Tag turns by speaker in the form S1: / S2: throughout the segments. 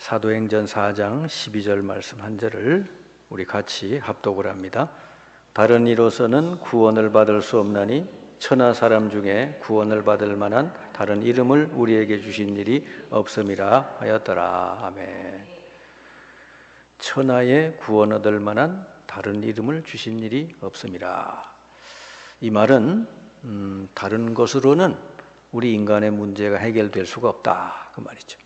S1: 사도행전 4장 12절 말씀 한 절을 우리 같이 합독을 합니다. 다른 이로서는 구원을 받을 수 없나니 천하 사람 중에 구원을 받을 만한 다른 이름을 우리에게 주신 일이 없음이라 하였더라. 아멘. 천하에 구원 얻을 만한 다른 이름을 주신 일이 없음이라. 이 말은 다른 것으로는 우리 인간의 문제가 해결될 수가 없다 그 말이죠.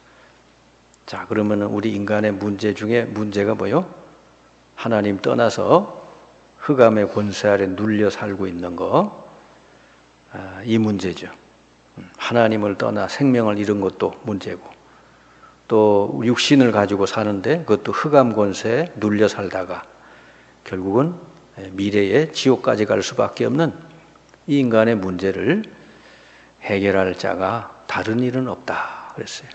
S1: 자, 그러면 우리 인간의 문제 중에 문제가 뭐요? 하나님 떠나서 흑암의 권세 아래 눌려 살고 있는 거, 이 문제죠. 하나님을 떠나 생명을 잃은 것도 문제고, 또 육신을 가지고 사는데 그것도 흑암 권세에 눌려 살다가 결국은 미래에 지옥까지 갈 수밖에 없는 이 인간의 문제를 해결할 자가 다른 일은 없다 그랬어요.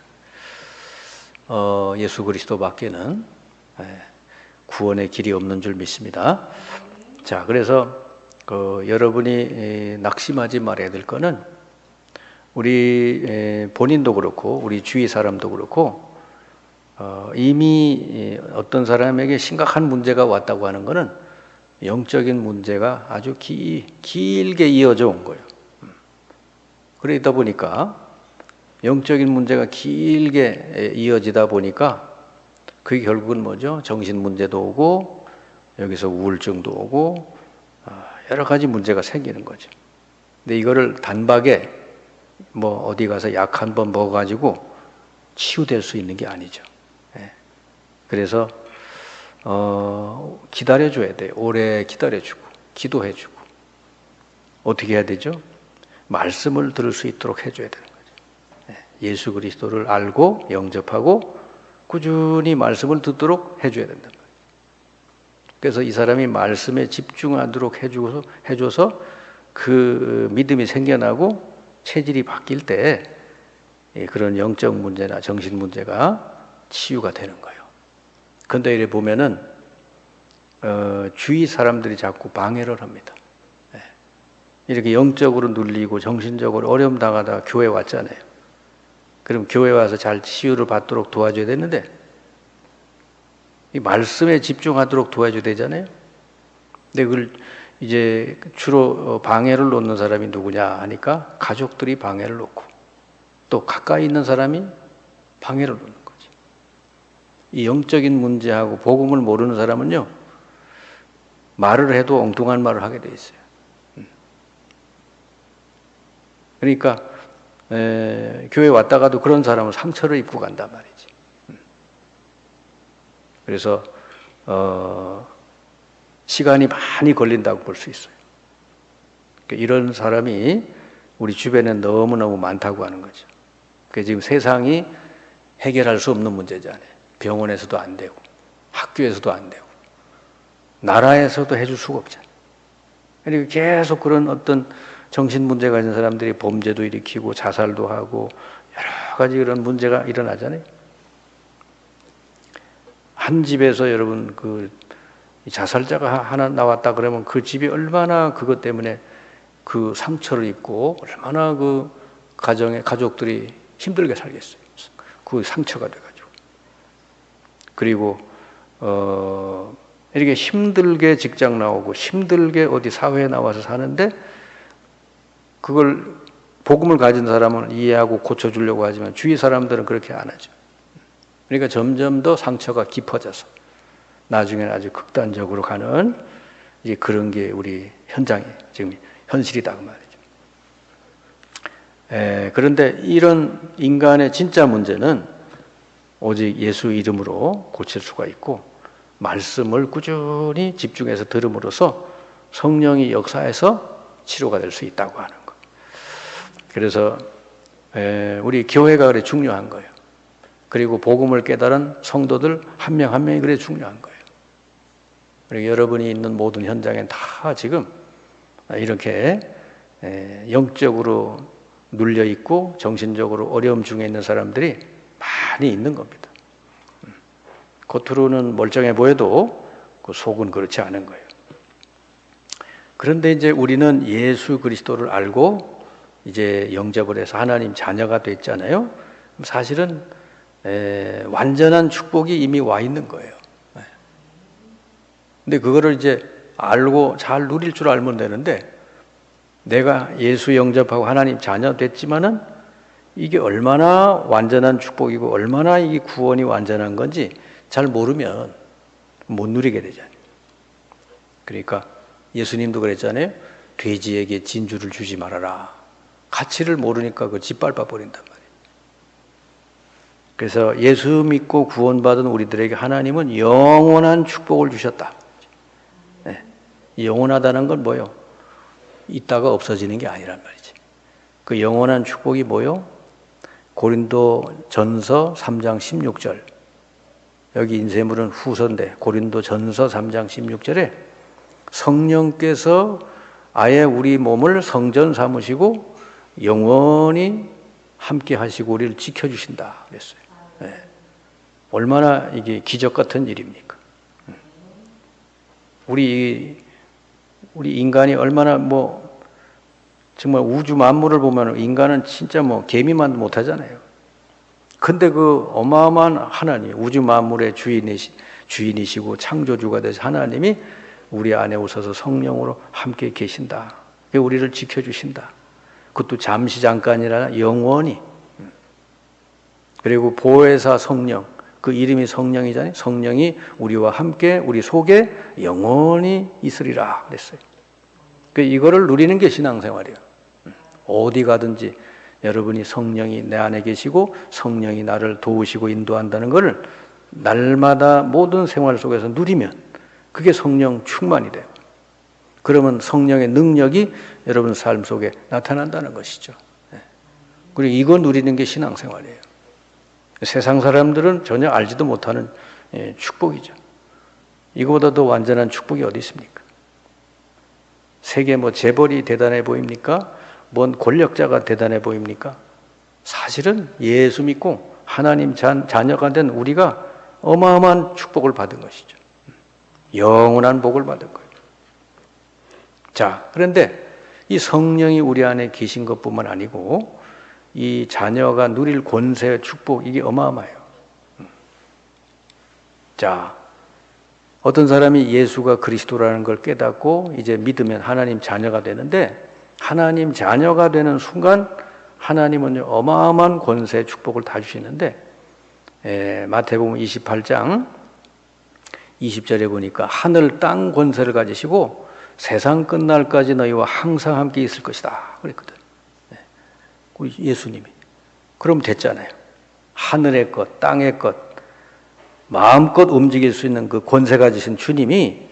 S1: 예수 그리스도밖에는 구원의 길이 없는 줄 믿습니다. 자, 그래서 여러분이 낙심하지 말아야 될 거는 우리 본인도 그렇고 우리 주위 사람도 그렇고 이미 어떤 사람에게 심각한 문제가 왔다고 하는 거는 영적인 문제가 아주 길게 이어져 온 거예요. 그러다 보니까 영적인 문제가 길게 이어지다 보니까 그게 결국은 뭐죠? 정신 문제도 오고 여기서 우울증도 오고 여러 가지 문제가 생기는 거죠. 근데 이거를 단박에 뭐 어디 가서 약 한 번 먹어가지고 치유될 수 있는 게 아니죠. 그래서 기다려줘야 돼요. 오래 기다려주고 기도해주고 어떻게 해야 되죠? 말씀을 들을 수 있도록 해줘야 되는 거죠. 예수 그리스도를 알고 영접하고 꾸준히 말씀을 듣도록 해줘야 된단 말이에요. 그래서 이 사람이 말씀에 집중하도록 해줘서 그 믿음이 생겨나고 체질이 바뀔 때 그런 영적 문제나 정신 문제가 치유가 되는 거예요. 그런데 이래 보면은 주위 사람들이 자꾸 방해를 합니다. 이렇게 영적으로 눌리고 정신적으로 어려움 당하다가 교회 왔잖아요. 그럼 교회 와서 잘 치유를 받도록 도와줘야 되는데 이 말씀에 집중하도록 도와줘야 되잖아요. 근데 그걸 이제 주로 방해를 놓는 사람이 누구냐 하니까 가족들이 방해를 놓고 또 가까이 있는 사람이 방해를 놓는 거지. 이 영적인 문제하고 복음을 모르는 사람은요, 말을 해도 엉뚱한 말을 하게 돼 있어요. 그러니까 교회 왔다가도 그런 사람은 상처를 입고 간단 말이지. 그래서 시간이 많이 걸린다고 볼 수 있어요. 그러니까 이런 사람이 우리 주변에 너무너무 많다고 하는 거죠. 그러니까 지금 세상이 해결할 수 없는 문제잖아요. 병원에서도 안 되고 학교에서도 안 되고 나라에서도 해줄 수가 없잖아요. 그러니까 계속 그런 어떤 정신 문제 가진 사람들이 범죄도 일으키고 자살도 하고 여러 가지 그런 문제가 일어나잖아요. 한 집에서 여러분 그 자살자가 하나 나왔다 그러면 그 집이 얼마나 그것 때문에 그 상처를 입고 얼마나 그 가족들이 힘들게 살겠어요. 그 상처가 돼가지고. 그리고 이렇게 힘들게 직장 나오고 힘들게 어디 사회에 나와서 사는데 그걸 복음을 가진 사람은 이해하고 고쳐주려고 하지만 주위 사람들은 그렇게 안 하죠. 그러니까 점점 더 상처가 깊어져서 나중에는 아주 극단적으로 가는 이제 그런 게 우리 현장이 지금 현실이다 그 말이죠. 그런데 이런 인간의 진짜 문제는 오직 예수 이름으로 고칠 수가 있고 말씀을 꾸준히 집중해서 들음으로써 성령이 역사해서 치료가 될 수 있다고 하는 거. 그래서 우리 교회가 그래 중요한 거예요. 그리고 복음을 깨달은 성도들 한 명 한 명이 그래 중요한 거예요. 그리고 여러분이 있는 모든 현장엔 다 지금 이렇게 영적으로 눌려 있고 정신적으로 어려움 중에 있는 사람들이 많이 있는 겁니다. 겉으로는 멀쩡해 보여도 그 속은 그렇지 않은 거예요. 그런데 이제 우리는 예수 그리스도를 알고 이제 영접을 해서 하나님 자녀가 됐잖아요. 사실은 완전한 축복이 이미 와 있는 거예요. 근데 그거를 이제 알고 잘 누릴 줄 알면 되는데, 내가 예수 영접하고 하나님 자녀 됐지만은 이게 얼마나 완전한 축복이고 얼마나 이게 구원이 완전한 건지 잘 모르면 못 누리게 되잖아요. 그러니까 예수님도 그랬잖아요. 돼지에게 진주를 주지 말아라. 가치를 모르니까 그 짓밟아 버린단 말이에요. 그래서 예수 믿고 구원받은 우리들에게 하나님은 영원한 축복을 주셨다. 네. 영원하다는 건 뭐요? 있다가 없어지는 게 아니란 말이지. 그 영원한 축복이 뭐요? 고린도 전서 3장 16절. 여기 인쇄물은 후서인데 고린도 전서 3장 16절에 성령께서 아예 우리 몸을 성전 삼으시고 영원히 함께 하시고 우리를 지켜주신다 그랬어요. 네. 얼마나 이게 기적 같은 일입니까? 우리 인간이 얼마나 정말 우주 만물을 보면 인간은 진짜 개미만 못하잖아요. 근데 그 어마어마한 하나님, 우주 만물의 주인이시고 창조주가 되신 하나님이 우리 안에 오셔서 성령으로 함께 계신다. 우리를 지켜주신다. 그것도 잠시 잠깐이라 영원히. 그리고 보혜사 성령, 그 이름이 성령이잖아요. 성령이 우리와 함께 우리 속에 영원히 있으리라 그랬어요. 이거를 누리는 게 신앙생활이에요. 어디 가든지 여러분이 성령이 내 안에 계시고 성령이 나를 도우시고 인도한다는 것을 날마다 모든 생활 속에서 누리면 그게 성령 충만이 돼요. 그러면 성령의 능력이 여러분 삶 속에 나타난다는 것이죠. 그리고 이거 누리는 게 신앙생활이에요. 세상 사람들은 전혀 알지도 못하는 축복이죠. 이거보다 더 완전한 축복이 어디 있습니까? 세계 재벌이 대단해 보입니까? 뭔 권력자가 대단해 보입니까? 사실은 예수 믿고 하나님 자녀가 된 우리가 어마어마한 축복을 받은 것이죠. 영원한 복을 받은 거예요. 자, 그런데 이 성령이 우리 안에 계신 것뿐만 아니고 이 자녀가 누릴 권세, 축복 이게 어마어마해요. 자, 어떤 사람이 예수가 그리스도라는 걸 깨닫고 이제 믿으면 하나님 자녀가 되는데 하나님 자녀가 되는 순간 하나님은 어마어마한 권세, 축복을 다 주시는데 마태복음 28장 20절에 보니까 하늘 땅 권세를 가지시고 세상 끝날까지 너희와 항상 함께 있을 것이다 그랬거든. 우리 예수님이. 그럼 됐잖아요. 하늘의 것, 땅의 것 마음껏 움직일 수 있는 그 권세 가지신 주님이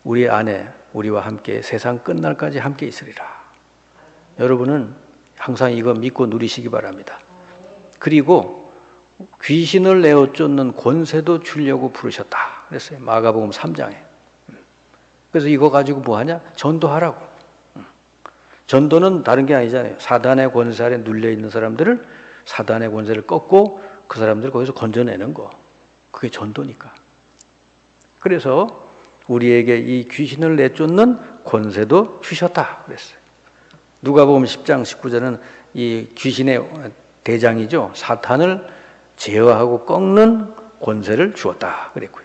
S1: 우리 안에 우리와 함께 세상 끝날까지 함께 있으리라. 여러분은 항상 이거 믿고 누리시기 바랍니다. 그리고 귀신을 내어 쫓는 권세도 주려고 부르셨다 그랬어요. 마가복음 3장에. 그래서 이거 가지고 뭐 하냐? 전도하라고. 전도는 다른 게 아니잖아요. 사단의 권세 아래 눌려있는 사람들을 사단의 권세를 꺾고 그 사람들을 거기서 건져내는 거. 그게 전도니까. 그래서 우리에게 이 귀신을 내쫓는 권세도 주셨다 그랬어요. 누가복음 10장 19절은 이 귀신의 대장이죠. 사탄을 제어하고 꺾는 권세를 주었다 그랬고요.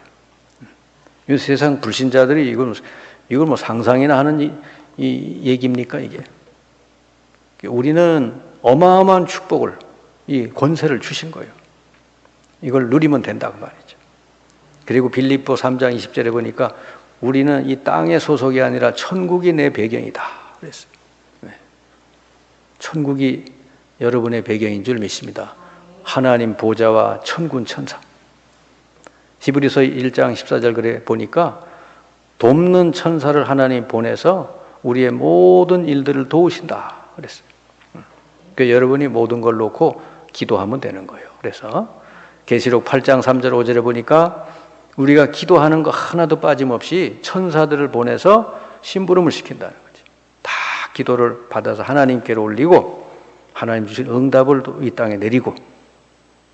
S1: 이 세상 불신자들이 이걸 상상이나 하는 이 얘기입니까 이게? 우리는 어마어마한 축복을 이 권세를 주신 거예요. 이걸 누리면 된다고 말이죠. 그리고 빌립보 3장 20절에 보니까 우리는 이 땅의 소속이 아니라 천국이 내 배경이다 그랬어요. 천국이 여러분의 배경인 줄 믿습니다. 하나님 보좌와 천군 천사. 히브리서 1장 14절 그래 보니까 돕는 천사를 하나님 보내서 우리의 모든 일들을 도우신다 그랬어요. 그러니까 여러분이 모든 걸 놓고 기도하면 되는 거예요. 그래서 계시록 8장 3절 5절에 보니까 우리가 기도하는 거 하나도 빠짐없이 천사들을 보내서 심부름을 시킨다는 거죠. 다 기도를 받아서 하나님께로 올리고 하나님 주신 응답을 이 땅에 내리고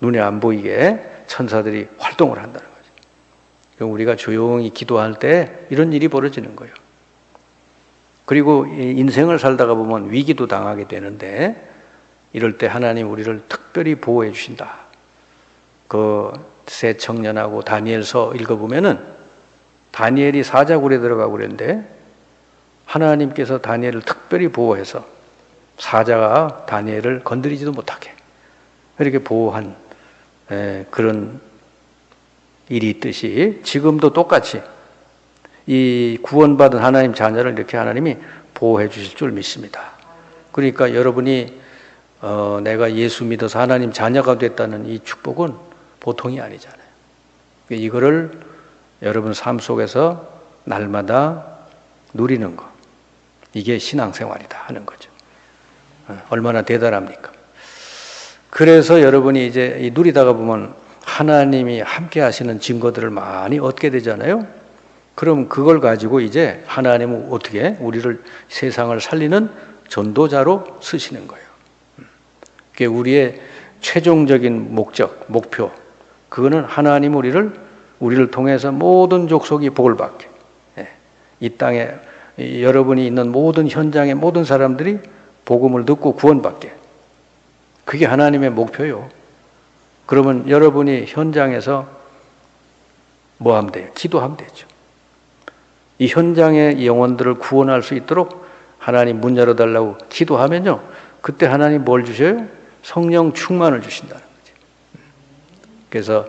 S1: 눈에 안 보이게 천사들이 활동을 한다는 거죠. 그럼 우리가 조용히 기도할 때 이런 일이 벌어지는 거예요. 그리고 인생을 살다가 보면 위기도 당하게 되는데 이럴 때 하나님 우리를 특별히 보호해 주신다. 그 새 청년하고 다니엘서 읽어보면은 다니엘이 사자굴에 들어가고 그랬는데 하나님께서 다니엘을 특별히 보호해서 사자가 다니엘을 건드리지도 못하게 이렇게 보호한 그런 일이 있듯이 지금도 똑같이 이 구원받은 하나님 자녀를 이렇게 하나님이 보호해 주실 줄 믿습니다. 그러니까 여러분이 내가 예수 믿어서 하나님 자녀가 됐다는 이 축복은 보통이 아니잖아요. 이거를 여러분 삶 속에서 날마다 누리는 거, 이게 신앙생활이다 하는 거죠. 얼마나 대단합니까? 그래서 여러분이 이제 누리다가 보면 하나님이 함께 하시는 증거들을 많이 얻게 되잖아요. 그럼 그걸 가지고 이제 하나님은 어떻게 우리를 세상을 살리는 전도자로 쓰시는 거예요. 그게 우리의 최종적인 목적, 목표. 그거는 하나님 우리를 통해서 모든 족속이 복을 받게. 이 땅에 여러분이 있는 모든 현장의 모든 사람들이 복음을 듣고 구원받게. 그게 하나님의 목표요. 그러면 여러분이 현장에서 뭐 하면 돼요? 기도하면 되죠. 이 현장의 영혼들을 구원할 수 있도록 하나님 문 열어달라고 기도하면요. 그때 하나님 뭘 주셔요? 성령 충만을 주신다는 거죠. 그래서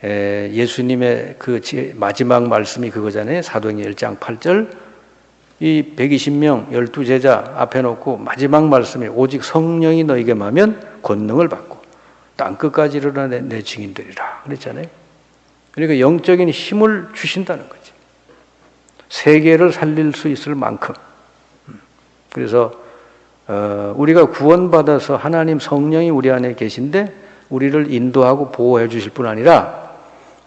S1: 예수님의 그 마지막 말씀이 그거잖아요. 사도행전 1장 8절 이 120명 12제자 앞에 놓고 마지막 말씀이 오직 성령이 너에게 임하면 권능을 받고 땅끝까지 이르러 내 증인되리라 그랬잖아요. 그러니까 영적인 힘을 주신다는 거죠. 세계를 살릴 수 있을 만큼. 그래서 우리가 구원받아서 하나님 성령이 우리 안에 계신데 우리를 인도하고 보호해 주실 뿐 아니라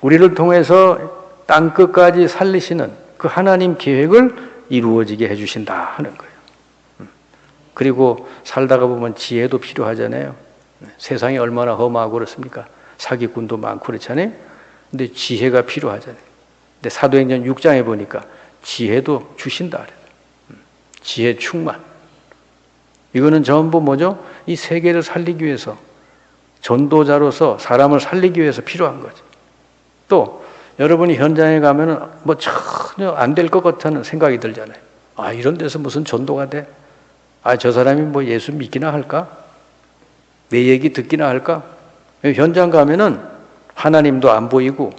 S1: 우리를 통해서 땅끝까지 살리시는 그 하나님 계획을 이루어지게 해 주신다 하는 거예요. 그리고 살다가 보면 지혜도 필요하잖아요. 세상이 얼마나 험하고 그렇습니까? 사기꾼도 많고 그렇잖아요. 근데 지혜가 필요하잖아요. 근데 사도행전 6장에 보니까 지혜도 주신다 그래요. 지혜 충만. 이거는 전부 뭐죠? 이 세계를 살리기 위해서 전도자로서 사람을 살리기 위해서 필요한 거죠. 또 여러분이 현장에 가면은 뭐 전혀 안 될 것 같다는 생각이 들잖아요. 아, 이런 데서 무슨 전도가 돼? 아, 저 사람이 뭐 예수 믿기나 할까? 내 얘기 듣기나 할까? 현장 가면은 하나님도 안 보이고,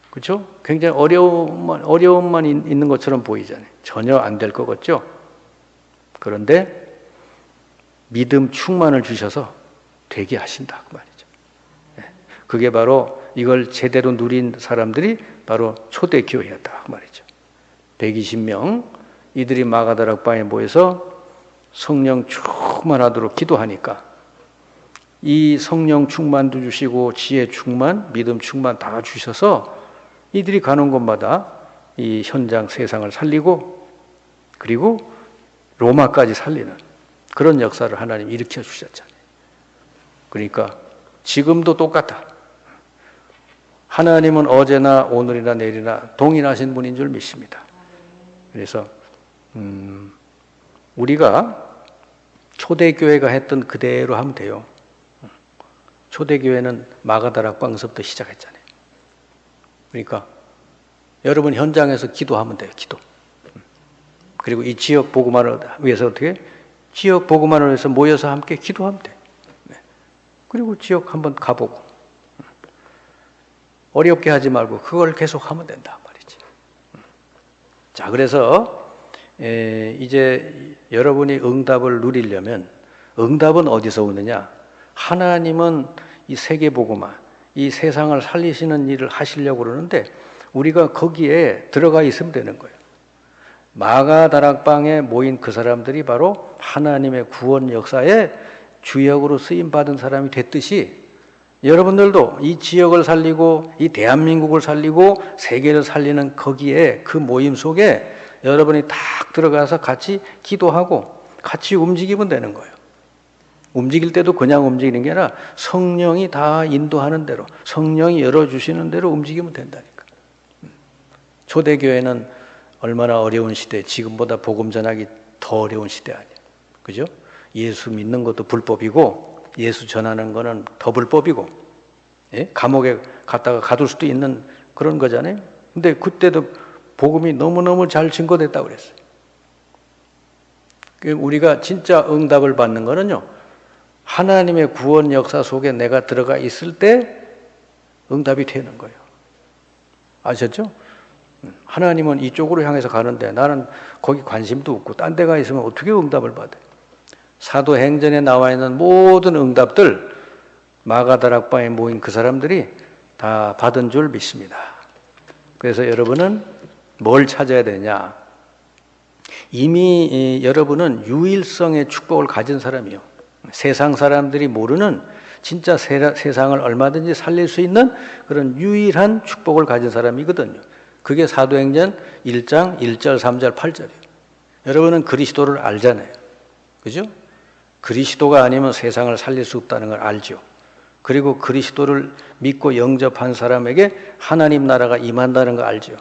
S1: 그렇죠? 굉장히 어려움만 있는 것처럼 보이잖아요. 전혀 안 될 것 같죠? 그런데 믿음 충만을 주셔서 되게 하신다 그 말이죠. 그게 바로 이걸 제대로 누린 사람들이 바로 초대교회였다 그 말이죠. 120명 이들이 마가다락방에 모여서 성령 충만하도록 기도하니까 이 성령 충만도 주시고 지혜 충만, 믿음 충만 다 주셔서 이들이 가는 곳마다 이 현장 세상을 살리고 그리고 로마까지 살리는 그런 역사를 하나님 일으켜 주셨잖아요. 그러니까 지금도 똑같다. 하나님은 어제나 오늘이나 내일이나 동일하신 분인 줄 믿습니다. 그래서 우리가 초대교회가 했던 그대로 하면 돼요. 초대교회는 마가다락방서부터 시작했잖아요. 그러니까 여러분 현장에서 기도하면 돼요. 기도. 그리고 이 지역 복음화를 위해서 어떻게? 지역 복음화를 위해서 모여서 함께 기도하면 돼요. 그리고 지역 한번 가보고 어렵게 하지 말고 그걸 계속 하면 된다 말이지. 자, 그래서 이제 여러분이 응답을 누리려면 응답은 어디서 오느냐? 하나님은 이 세계 복음화, 이 세상을 살리시는 일을 하시려고 그러는데 우리가 거기에 들어가 있으면 되는 거예요. 마가다락방에 모인 그 사람들이 바로 하나님의 구원 역사에 주역으로 쓰임 받은 사람이 됐듯이 여러분들도 이 지역을 살리고 이 대한민국을 살리고 세계를 살리는 거기에 그 모임 속에 여러분이 딱 들어가서 같이 기도하고 같이 움직이면 되는 거예요. 움직일 때도 그냥 움직이는 게 아니라 성령이 다 인도하는 대로 성령이 열어주시는 대로 움직이면 된다니까. 초대교회는 얼마나 어려운 시대, 지금보다 복음 전하기 더 어려운 시대 아니에요. 그죠? 예수 믿는 것도 불법이고 예수 전하는 거는 더 불법이고 예? 감옥에 갔다가 가둘 수도 있는 그런 거잖아요. 근데 그때도 복음이 너무너무 잘 증거됐다고 그랬어요. 우리가 진짜 응답을 받는 거는요, 하나님의 구원 역사 속에 내가 들어가 있을 때 응답이 되는 거예요. 아셨죠? 하나님은 이쪽으로 향해서 가는데 나는 거기 관심도 없고 딴 데가 있으면 어떻게 응답을 받아요? 사도행전에 나와 있는 모든 응답들 마가다락방에 모인 그 사람들이 다 받은 줄 믿습니다. 그래서 여러분은 뭘 찾아야 되냐? 이미 여러분은 유일성의 축복을 가진 사람이요. 세상 사람들이 모르는 진짜 세상을 얼마든지 살릴 수 있는 그런 유일한 축복을 가진 사람이거든요. 그게 사도행전 1장 1절, 3절, 8절이에요. 여러분은 그리스도를 알잖아요. 그죠? 그리스도가 아니면 세상을 살릴 수 없다는 걸 알죠. 그리고 그리스도를 믿고 영접한 사람에게 하나님 나라가 임한다는 걸 알죠.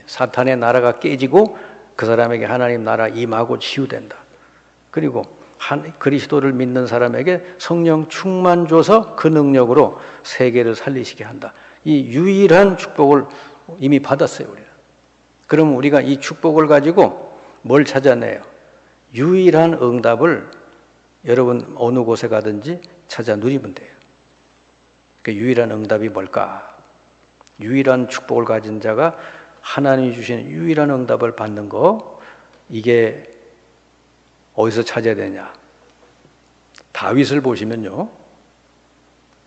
S1: 사탄의 나라가 깨지고 그 사람에게 하나님 나라 임하고 치유된다. 그리고 그리스도를 믿는 사람에게 성령 충만 줘서 그 능력으로 세계를 살리시게 한다. 이 유일한 축복을 이미 받았어요, 우리는. 그럼 우리가 이 축복을 가지고 뭘 찾아내요? 유일한 응답을 여러분 어느 곳에 가든지 찾아 누리면 돼요. 그 유일한 응답이 뭘까? 유일한 축복을 가진 자가 하나님이 주시는 유일한 응답을 받는 거, 이게 어디서 찾아야 되냐? 다윗을 보시면요,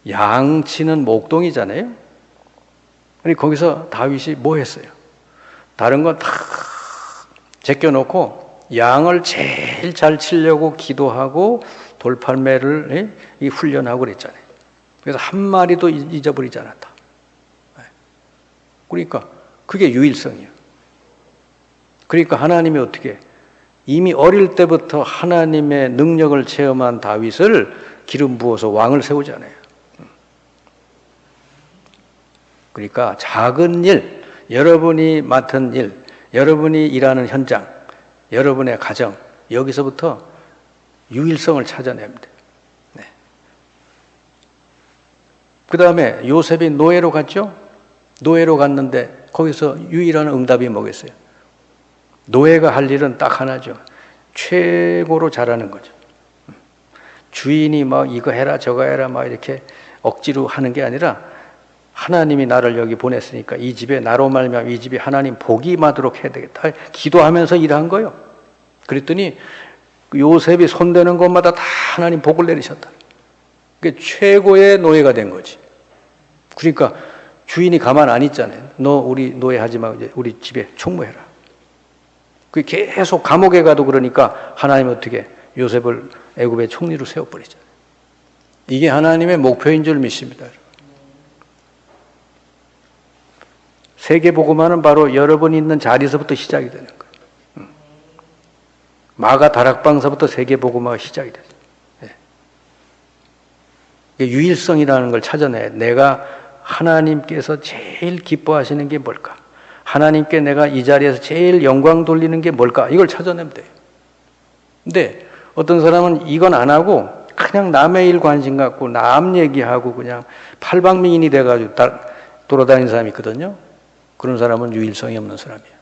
S1: 양치는 목동이잖아요. 아니 거기서 다윗이 뭐 했어요? 다른 건 다 제껴놓고 양을 제일 잘 치려고 기도하고 돌팔매를 훈련하고 그랬잖아요. 그래서 한 마리도 잊어버리지 않았다. 그러니까 그게 유일성이에요. 그러니까 하나님이 어떻게 이미 어릴 때부터 하나님의 능력을 체험한 다윗을 기름 부어서 왕을 세우잖아요. 그러니까 작은 일, 여러분이 맡은 일, 여러분이 일하는 현장, 여러분의 가정, 여기서부터 유일성을 찾아냅니다. 네. 그 다음에 요셉이 노예로 갔죠? 노예로 갔는데 거기서 유일한 응답이 뭐겠어요? 노예가 할 일은 딱 하나죠. 최고로 잘하는 거죠. 주인이 막 이거 해라 저거 해라 막 이렇게 억지로 하는 게 아니라 하나님이 나를 여기 보냈으니까 이 집에 나로 말미암아 이 집이 하나님 복이 임하도록 해야 되겠다. 기도하면서 일한 거예요. 그랬더니 요셉이 손대는 곳마다 다 하나님 복을 내리셨다. 그게 최고의 노예가 된 거지. 그러니까 주인이 가만 안 있잖아요. 너 우리 노예하지 마. 우리 집에 총무해라. 그 계속 감옥에 가도 그러니까 하나님은 어떻게 요셉을 애굽의 총리로 세워버리잖아요. 이게 하나님의 목표인 줄 믿습니다. 세계복음화는 바로 여러분이 있는 자리에서부터 시작이 되는 거예요. 마가 다락방서부터 세계복음화가 시작이 됐어요. 네. 유일성이라는 걸 찾아내. 내가 하나님께서 제일 기뻐하시는 게 뭘까? 하나님께 내가 이 자리에서 제일 영광 돌리는 게 뭘까? 이걸 찾아내면 돼요. 근데 어떤 사람은 이건 안 하고 그냥 남의 일 관심 갖고 남 얘기하고 그냥 팔방미인이 돼가지고 돌아다니는 사람이 있거든요. 그런 사람은 유일성이 없는 사람이에요.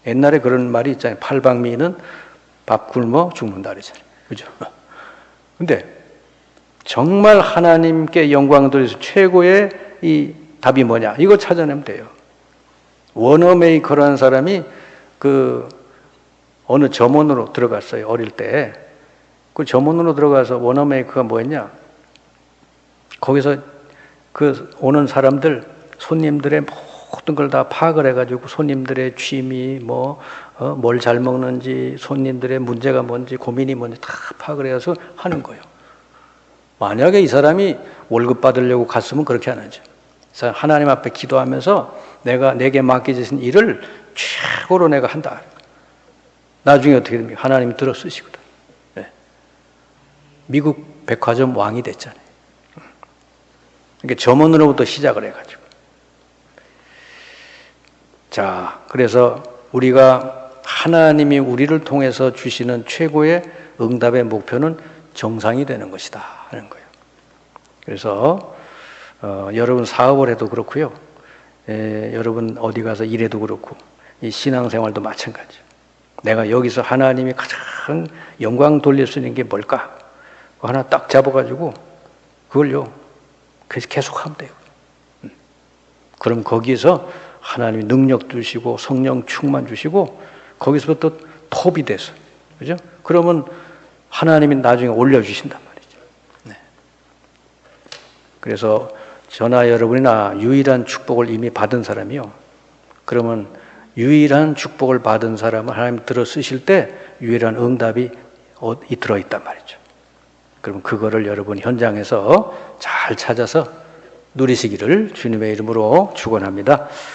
S1: 옛날에 그런 말이 있잖아요. 팔방미인은 밥 굶어 죽는다 그러잖아요. 그죠? 근데 정말 하나님께 영광 돌려서 최고의 이 답이 뭐냐? 이거 찾아내면 돼요. 워너메이커라는 사람이 그 어느 점원으로 들어갔어요. 어릴 때. 그 점원으로 들어가서 워너메이커가 뭐였냐? 거기서 그 오는 사람들, 손님들의 모든 걸 다 파악을 해가지고 손님들의 취미, 뭘 잘 먹는지, 손님들의 문제가 뭔지, 고민이 뭔지 다 파악을 해서 하는 거예요. 만약에 이 사람이 월급 받으려고 갔으면 그렇게 안 하죠. 그래서 하나님 앞에 기도하면서 내게 맡겨주신 일을 최고로 내가 한다. 나중에 어떻게 됩니까? 하나님이 들어 쓰시거든. 네. 미국 백화점 왕이 됐잖아요. 그러니까 점원으로부터 시작을 해가지고. 자, 그래서 우리가 하나님이 우리를 통해서 주시는 최고의 응답의 목표는 정상이 되는 것이다 하는 거예요. 그래서 여러분 사업을 해도 그렇고요. 여러분 어디 가서 일해도 그렇고 이 신앙생활도 마찬가지. 내가 여기서 하나님이 가장 영광 돌릴 수 있는 게 뭘까? 그거 하나 딱 잡아가지고 그걸요 계속 하면 돼요. 그럼 거기서 하나님이 능력 주시고 성령 충만 주시고 거기서부터 톱이 돼서 그죠? 그러면 하나님이 나중에 올려주신단 말이죠. 네. 그래서 저나 여러분이나 유일한 축복을 이미 받은 사람이요. 그러면 유일한 축복을 받은 사람을 하나님 들어 쓰실 때 유일한 응답이 들어있단 말이죠. 그럼 그거를 여러분 현장에서 잘 찾아서 누리시기를 주님의 이름으로 축원합니다.